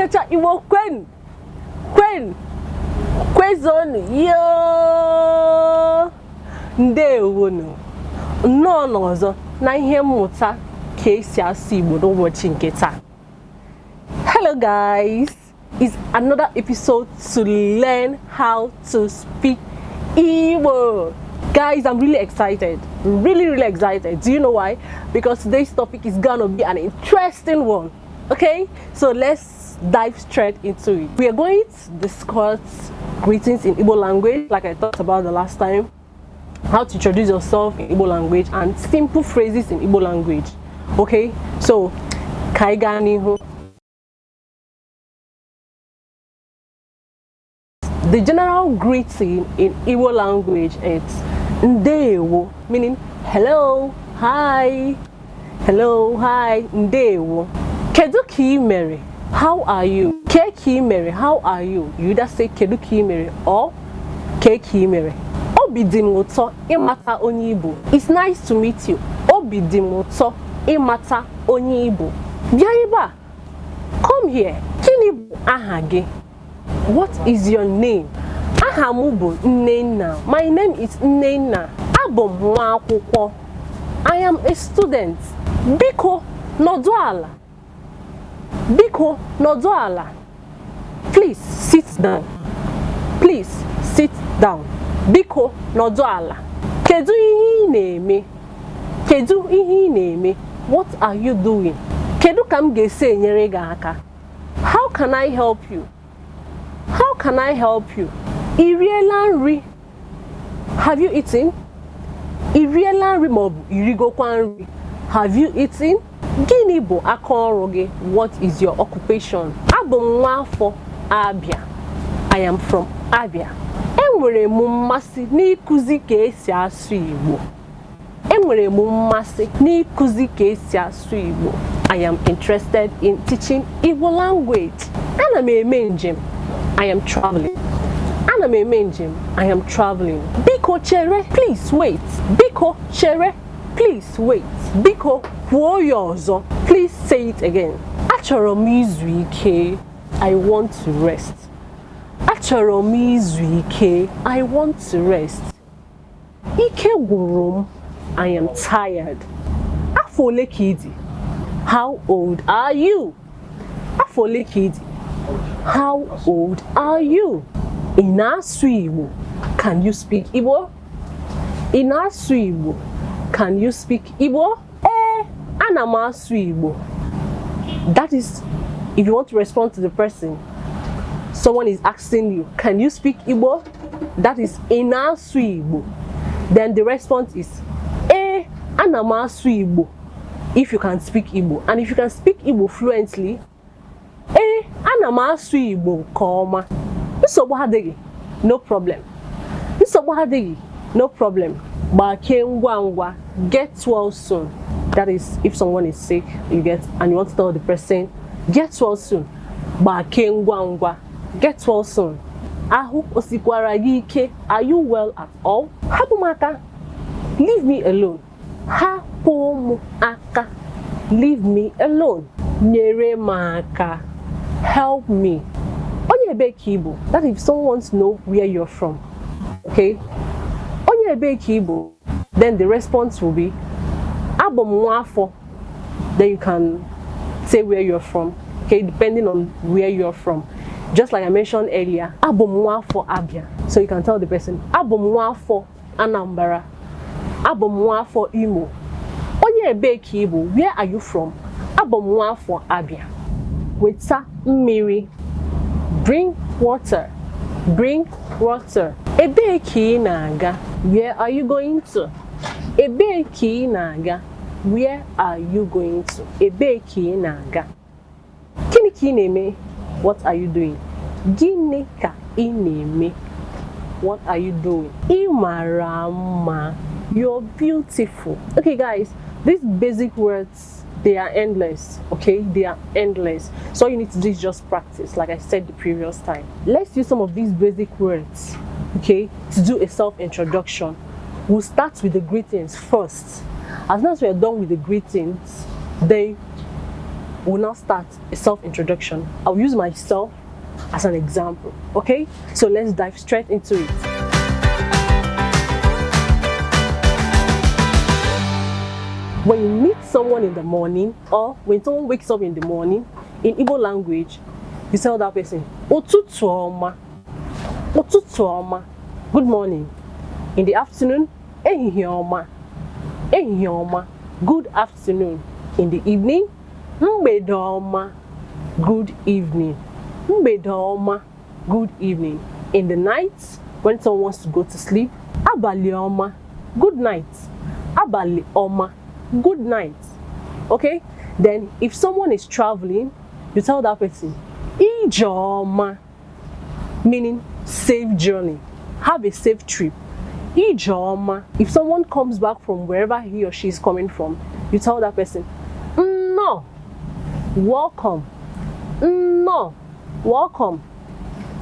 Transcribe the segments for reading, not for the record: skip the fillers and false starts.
cha Igbo kwezonu yo ndewonu nnọọ n'ọzọ na ihe mmụta ka esi asụ Igbo n'ụbọchị nke taa. Hello guys, it's another episode to learn how to speak Igbo. Guys, I'm really excited, really excited. Do you know why? Because today's topic is gonna be an interesting one. Okay, so let's dive straight into it. We are going to discuss greetings in Igbo language, like I talked about the last time, how to introduce yourself in Igbo language, and simple phrases in Igbo language. Okay, so kaigani. The general greeting in Igbo language is ndewo, meaning hello, hi, hello, hi, ndewo. Kedu ki mere, how are you? Ke ki mere, how are you? You either say kedu ki mere or ke ki mere. Obi di m ụtọ ịmata onye Igbo. It's nice to meet you. Obi di m ụtọ ịmata onye Igbo. Bịa ebe a. Come here. Gịnị bụ aha gị? What is your name? Aha m bụ Nnenna. My name is Nnenna. Abụ m nwa akwụkwọ. I am a student. Biko nọdụ ala. Biko nọdụ ala. Please sit down. Please sit down. Biko nọdụ ala. Kedu ihe ị na-eme? Kedu ihe ị na-eme? What are you doing? Kedu ka m ga-esi enyere gị aka? How can I help you? How can I help you? Iriela nri. Have you eaten? Iriela nri maọbụ irigokwa nri. Have you eaten? Gịnị bụ aka ọrụ gị? What is your occupation? Abụ m nwa afọ Abia. I am from Abia. Enwere m mmasị n'ịkụzi ka esi asụ Igbo. Enwere m mmasị n'ịkụzi ka esi asụ Igbo. I am interested in teaching Igbo language. Ana m eme njem. I am traveling. Ana m eme njem. I am traveling. Biko chere, please wait. Biko chere, please wait. Biko kwuo ya ọzọ. Please say it again. Achọrọ m izu ike. I want to rest. Achọrọ m izu ike. I want to rest. Ike gwụrụ m. I am tired. Afọ ole ka ị dị? How old are you? Afọ ole ka ị dị? How old are you? Ị na-asụ Igbo? Can you speak Igbo? Ị na-asụ Igbo? Can you speak Igbo? Ana m asụ Igbo. That is, if you want to respond to the person, someone is asking you, can you speak Igbo? That is, ị na-asụ Igbo. Then the response is, ana m asụ Igbo. If you can speak Igbo. And if you can speak Igbo fluently, ana m asụ Igbo nke ọma. Nsogbu adịghị, no problem. Nsogbu adịghị, no problem. Gbakee ngwa ngwa, get well soon. That is, if someone is sick, and you want to tell the person, get well soon. Gbakee ngwa ngwa, get well soon. Ahụ osikwara gị ike, are you well at all? Hapụ m aka, leave me alone. Hapụ m aka, leave me alone. Nyere m aka, help me. Onye ebe ka Igbo. That if someone wants to know where you're from. Okay? Onye ebe ka Igbo. Then the response will be Abụ m nwa afọ. Then you can say where you're from. Okay, depending on where you're from. Just like I mentioned earlier, Abụ m nwa afọ Abia. So you can tell the person, Abụ m nwa afọ Anambra. Abụ m nwa afọ Imo. Onye ebe ka Igbo. Where are you from? Abụ m nwa afọ Abia. Weta mmiri. Bring water. Bring water. Ebe ka ị na-aga? Where are you going to? Ebe ka ị na-aga? Where are you going to? Ebe ka ị na-aga? Gịnị ka ị na-eme? What are you doing? Gịnị ka ị na-eme? What are you doing? Ị mara mma. You're beautiful. Okay guys, these basic words, they are endless. Okay, they are endless. So all you need to do is just practice, like I said the previous time. Let's use some of these basic words, okay, to do a self-introduction. We'll start with the greetings first. As soon as we're done with the greetings, then we'll now start a self-introduction. I'll use myself as an example, okay? So let's dive straight into it. When you meet someone in the morning, or when someone wakes up in the morning, in Igbo language, you tell that person, "Ụtụtụ ọma." "Ụtụtụ ọma," good morning. In the afternoon, "Ehihie ọma." "Ehihie ọma," good afternoon. In the evening, "Mgbede ọma," good evening. "Mgbede ọma," good evening. In the night, when someone wants to go to sleep, "Abalị ọma," good night. "Abalị ọma," good night. Okay? Then if someone is traveling, you tell that person, "Ije ọma," meaning safe journey. Have a safe trip. "Ije ọma." If someone comes back from wherever he or she is coming from, you tell that person, "No, welcome." "No, welcome."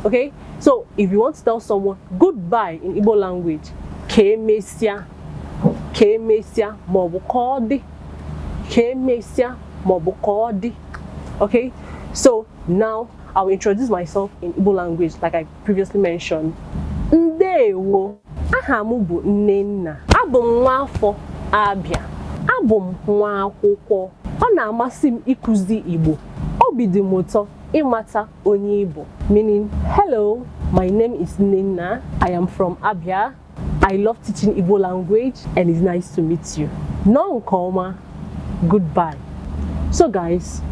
Okay? So if you want to tell someone goodbye in Igbo language, "Ka emesịa." "Ka emesịa," maọbụ "Ka ọ dị." "Ka emesịa," maọbụ "Ka ọ dị." Okay? So now I'll introduce myself in Igbo language like I previously mentioned. Ndewo. Aha m bụ Nnenna. Abụ m nwa afọ Abia. Abụ m nwa akwụkwọ. Ọ na-amasị m ịkụzi Igbo. Obi dị m ụtọ ịmata onye Igbo. Meaning, hello, my name is Nnenna. I am from Abia. I love teaching Igbo language and it's nice to meet you. No nkoma, goodbye. So guys,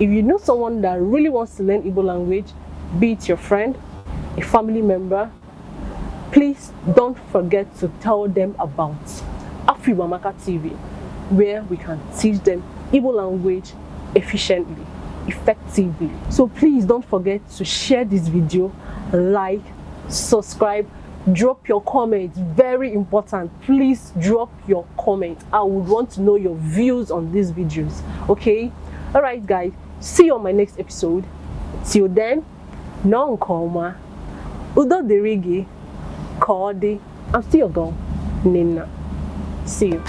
if you know someone that really wants to learn Igbo language, be it your friend, a family member, please don't forget to tell them about Afaigboamaka TV, where we can teach them Igbo language efficiently, effectively. So please don't forget to share this video, like, subscribe, drop your comments. Very important. Please drop your comments. I would want to know your views on these videos. Okay? Alright guys, see you on my next episode. Till then, no nkoma, udo dịrị gị, ka ọ dị. I'm still your girl, Nina. See you.